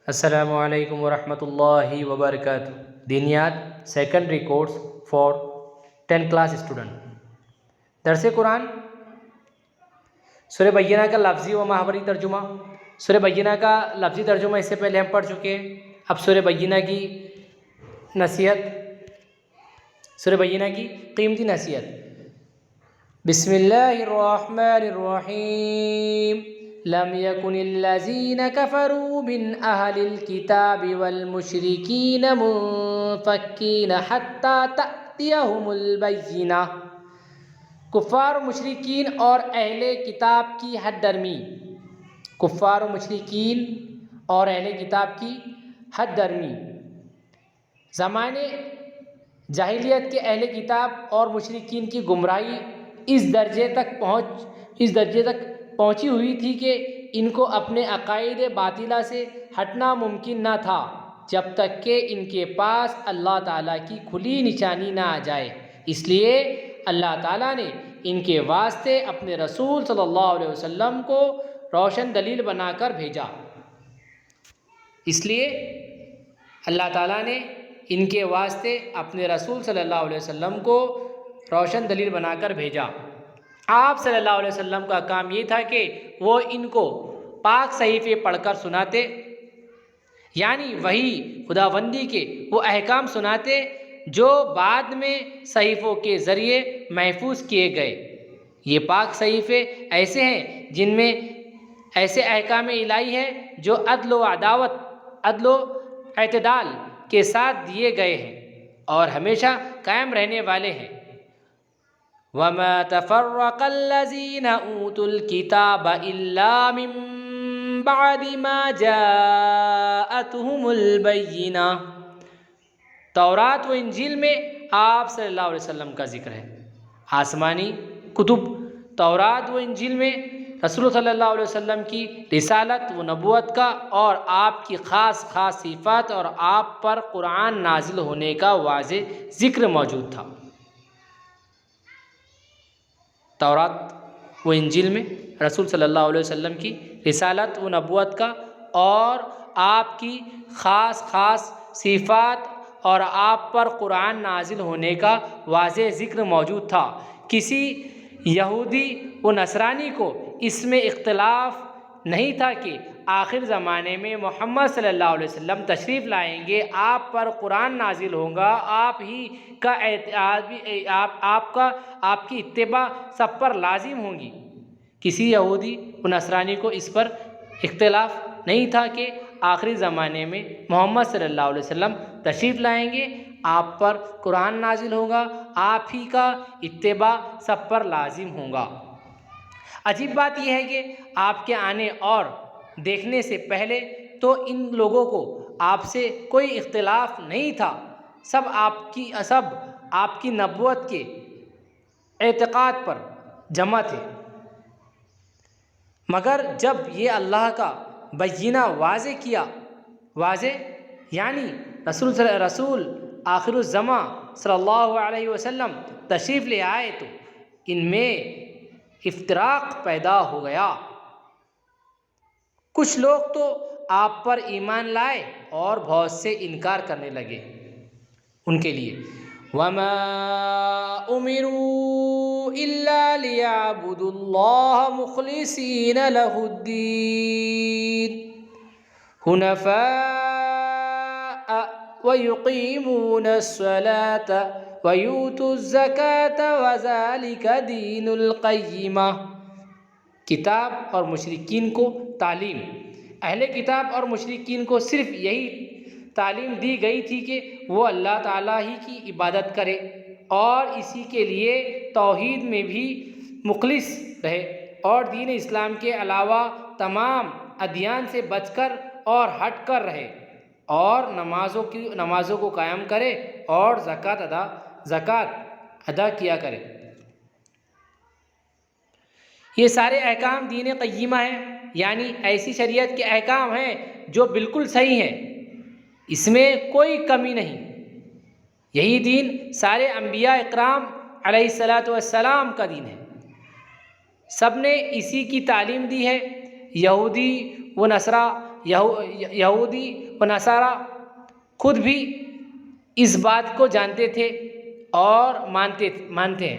السلام علیکم ورحمۃ اللہ وبرکاتہ. دینیات secondary course for 10 class student. درس قرآن سورہ بینہ کا لفظی و محاوری ترجمہ. سورہ بینہ کا لفظی ترجمہ اس سے پہلے ہم پڑھ چکے ہیں. اب سورہ بینہ کی نصیحت، سورہ بینہ کی قیمتی نصیحت. بسم اللہ الرحمن الرحیم. لم يكن الذين كفروا من أهل الكتاب والمشركين منفكين حتى تأتيهم البينة. کفار و مشرکین اور اہل کتاب کی حد درمی. کفار و مشرکین اور اہل کتاب کی حد درمی. زمانے جاہلیت کے اہل کتاب اور مشرکین کی گمراہی اس درجے تک پہنچی ہوئی تھی کہ ان کو اپنے عقائد باطلہ سے ہٹنا ممکن نہ تھا جب تک کہ ان کے پاس اللہ تعالیٰ کی کھلی نشانی نہ آ جائے. اس لیے اللہ تعالیٰ نے ان کے واسطے اپنے رسول صلی اللہ علیہ وسلم کو روشن دلیل بنا کر بھیجا. اس لیے اللہ تعالیٰ نے ان کے واسطے اپنے رسول صلی اللہ علیہ وسلم کو روشن دلیل بنا کر بھیجا. آپ صلی اللہ علیہ وسلم کا کام یہ تھا کہ وہ ان کو پاک صحیفے پڑھ کر سناتے، یعنی وہی خداوندی کے وہ احکام سناتے جو بعد میں صحیفوں کے ذریعے محفوظ کیے گئے. یہ پاک صحیفے ایسے ہیں جن میں ایسے احکام الہی ہیں جو عدل و اعتدال کے ساتھ دیے گئے ہیں اور ہمیشہ قائم رہنے والے ہیں. وَمَا تَفَرَّقَ الَّذِينَ أُوتُوا الْكِتَابَ إِلَّا مِن بَعْدِ مَا جَاءَتْهُمُ الْبَيِّنَةُ. تورات و انجیل میں آپ صلی اللہ علیہ وسلم کا ذکر ہے. آسمانی کتب تورات و انجیل میں رسول صلی اللہ علیہ وسلم کی رسالت و نبوت کا اور آپ کی خاص صفات اور آپ پر قرآن نازل ہونے کا واضح ذکر موجود تھا. تورات و انجیل میں رسول صلی اللہ علیہ وسلم کی رسالت و نبوت کا اور آپ کی خاص صفات اور آپ پر قرآن نازل ہونے کا واضح ذکر موجود تھا. کسی یہودی و نصرانی کو اس میں اختلاف نہیں تھا کہ آخر زمانے میں محمد صلی اللہ علیہ وسلم تشریف لائیں گے، آپ پر قرآن نازل ہوگا، آپ کی اتباع سب پر لازم ہوگی. کسی یہودی و نصرانی کو اس پر اختلاف نہیں تھا کہ آخری زمانے میں محمد صلی اللہ علیہ وسلم تشریف لائیں گے، آپ پر قرآن نازل ہوگا، آپ ہی کا اتباع سب پر لازم ہوگا. عجیب بات یہ ہے کہ آپ کے آنے اور دیکھنے سے پہلے تو ان لوگوں کو آپ سے کوئی اختلاف نہیں تھا. سب آپ کی نبوت کے اعتقاد پر جمع تھے، مگر جب یہ اللہ کا بینہ واضح یعنی رسول آخر الزماں صلی اللہ علیہ وسلم تشریف لے آئے تو ان میں افتراق پیدا ہو گیا. کچھ لوگ تو آپ پر ایمان لائے اور بہت سے انکار کرنے لگے. ان کے لیے وَمَا أُمِرُوا إِلَّا لِيَعْبُدُوا اللَّهَ مُخْلِصِينَ لَهُ الدِّينَ حُنَفَاءَ وَيُقِيمُونَ الصَّلَاةَ وَيُؤْتُوا الزَّكَاةَ وَذَلِكَ دِينُ الْقَيِّمَةِ. کتاب اور مشرکین کو تعلیم. اہل کتاب اور مشرکین کو صرف یہی تعلیم دی گئی تھی کہ وہ اللہ تعالیٰ ہی کی عبادت کرے اور اسی کے لیے توحید میں بھی مخلص رہے اور دین اسلام کے علاوہ تمام ادیان سے بچ کر اور ہٹ کر رہے اور نمازوں کو قائم کرے اور زکوٰۃ ادا کیا کرے. یہ سارے احکام دین قیمہ ہیں، یعنی ایسی شریعت کے احکام ہیں جو بالکل صحیح ہیں، اس میں کوئی کمی نہیں. یہی دین سارے انبیاء اکرام علیہ السلام کا دین ہے. سب نے اسی کی تعلیم دی ہے. یہودی و نصارہ یہودی و نصارہ خود بھی اس بات کو جانتے تھے اور مانتے ہیں۔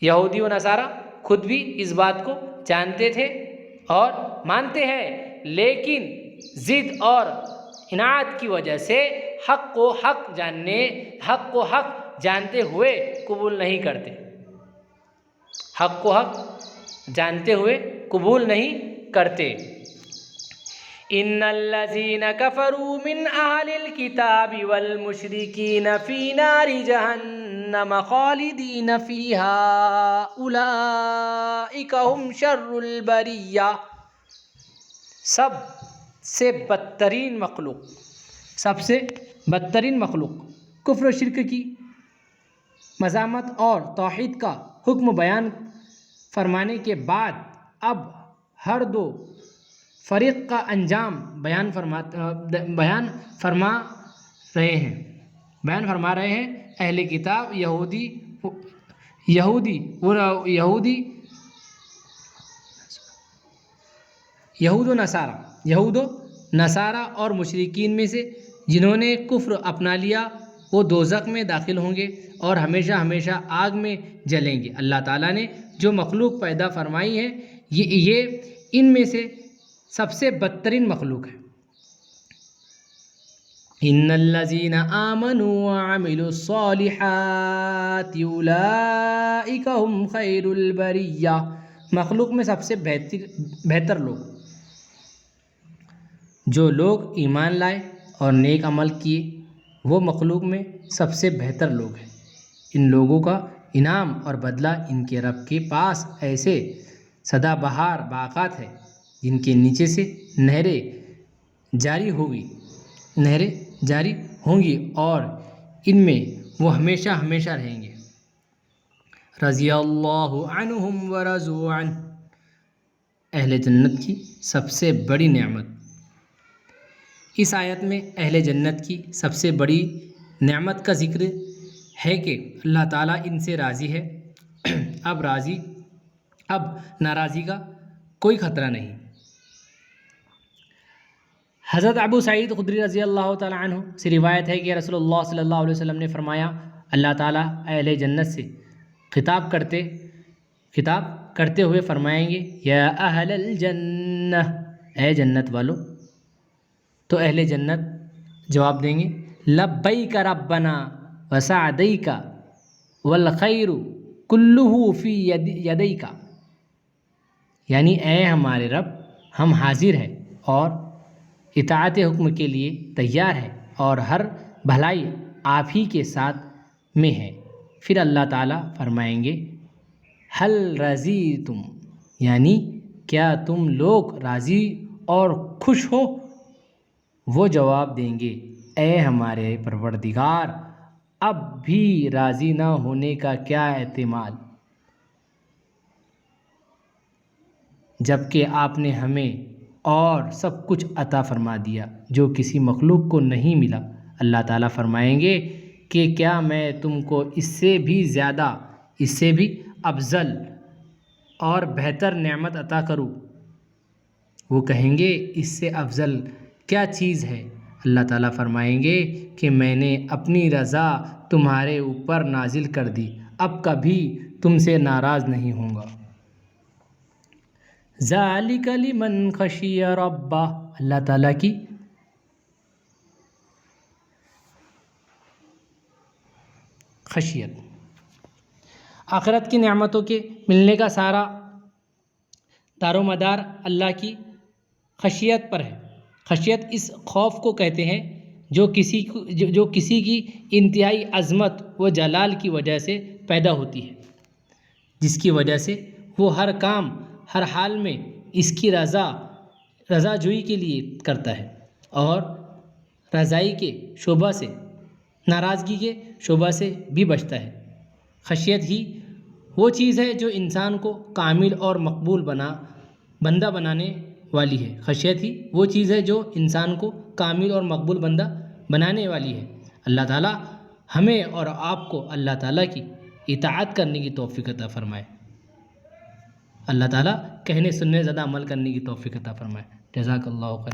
یہودی و نصارہ خود بھی اس بات کو جانتے تھے اور مانتے ہیں، لیکن ضد اور عناد کی وجہ سے حق کو حق جانتے ہوئے قبول نہیں کرتے، حق کو حق جانتے ہوئے قبول نہیں کرتے۔ ان الذین کفروا من اہل الکتاب والمشرکین فی نار جہنم خالدین فیہا اولئک ہم شر البریہ۔ سب سے بدترین مخلوق کفر و شرک کی مذمت اور توحید کا حکم بیان فرمانے کے بعد اب ہر دو فریق کا انجام بیان فرما رہے ہیں۔ اہل کتاب یہود و نصارہ اور مشرکین میں سے جنہوں نے کفر اپنا لیا وہ دوزخ میں داخل ہوں گے اور ہمیشہ ہمیشہ آگ میں جلیں گے۔ اللہ تعالیٰ نے جو مخلوق پیدا فرمائی ہے یہ ان میں سے سب سے بدترین مخلوق ہے۔ ان الذین آمنوا وعملوا الصالحات اولئک ہم خیر البریہ۔ مخلوق میں سب سے بہتر لوگ جو لوگ ایمان لائے اور نیک عمل کیے وہ مخلوق میں سب سے بہتر لوگ ہیں۔ ان لوگوں کا انعام اور بدلہ ان کے رب کے پاس ایسے سدا بہار باغات ہے جن کے نیچے سے نہریں جاری ہوں گی اور ان میں وہ ہمیشہ ہمیشہ رہیں گے۔ رضی اللہ عنہم ورضوا عنہ۔ اہل جنت کی سب سے بڑی نعمت۔ اس آیت میں اہل جنت کی سب سے بڑی نعمت کا ذکر ہے کہ اللہ تعالیٰ ان سے راضی ہے۔ اب ناراضی کا کوئی خطرہ نہیں۔ حضرت ابو سعید خدری رضی اللہ تعالیٰ عنہ سے روایت ہے کہ رسول اللہ صلی اللہ علیہ وسلم نے فرمایا، اللہ تعالیٰ اہل جنت سے خطاب کرتے ہوئے فرمائیں گے، یا اہل الجنہ، اے جنت والو۔ تو اہل جنت جواب دیں گے، لبیک ربنا وسعدیک والخیر کلہ فی یدیک، یعنی اے ہمارے رب ہم حاضر ہیں اور اطاعت حکم کے لیے تیار ہے اور ہر بھلائی آپ ہی کے ساتھ میں ہے۔ پھر اللہ تعالیٰ فرمائیں گے، حل رضیتم، یعنی کیا تم لوگ راضی اور خوش ہو؟ وہ جواب دیں گے، اے ہمارے پروردگار اب بھی راضی نہ ہونے کا کیا احتمال، جبکہ آپ نے ہمیں اور سب کچھ عطا فرما دیا جو کسی مخلوق کو نہیں ملا۔ اللہ تعالیٰ فرمائیں گے کہ کیا میں تم کو اس سے بھی زیادہ، اس سے بھی افضل اور بہتر نعمت عطا کروں؟ وہ کہیں گے، اس سے افضل کیا چیز ہے؟ اللہ تعالیٰ فرمائیں گے کہ میں نے اپنی رضا تمہارے اوپر نازل کر دی، اب کبھی تم سے ناراض نہیں ہوں گا۔ ذالک لمن خشی ربہ، اللہ تعالیٰ کی خشیت۔ آخرت کی نعمتوں کے ملنے کا سارا دار و مدار اللہ کی خشیت پر ہے۔ خشیت اس خوف کو کہتے ہیں جو کسی کی انتہائی عظمت و جلال کی وجہ سے پیدا ہوتی ہے، جس کی وجہ سے وہ ہر کام ہر حال میں اس کی رضا جوئی کے لیے کرتا ہے اور رضائی کے شعبہ سے، ناراضگی کے شعبہ سے بھی بچتا ہے۔ خشیت ہی وہ چیز ہے جو انسان کو کامل اور مقبول بندہ بنانے والی ہے۔ خشیت ہی وہ چیز ہے جو انسان کو کامل اور مقبول بندہ بنانے والی ہے۔ اللہ تعالیٰ ہمیں اور آپ کو اللہ تعالیٰ کی اطاعت کرنے کی توفیق عطا فرمائے۔ اللہ تعالیٰ کہنے سننے زیادہ عمل کرنے کی توفیق عطا فرمائے۔ جزاک اللہ خیر۔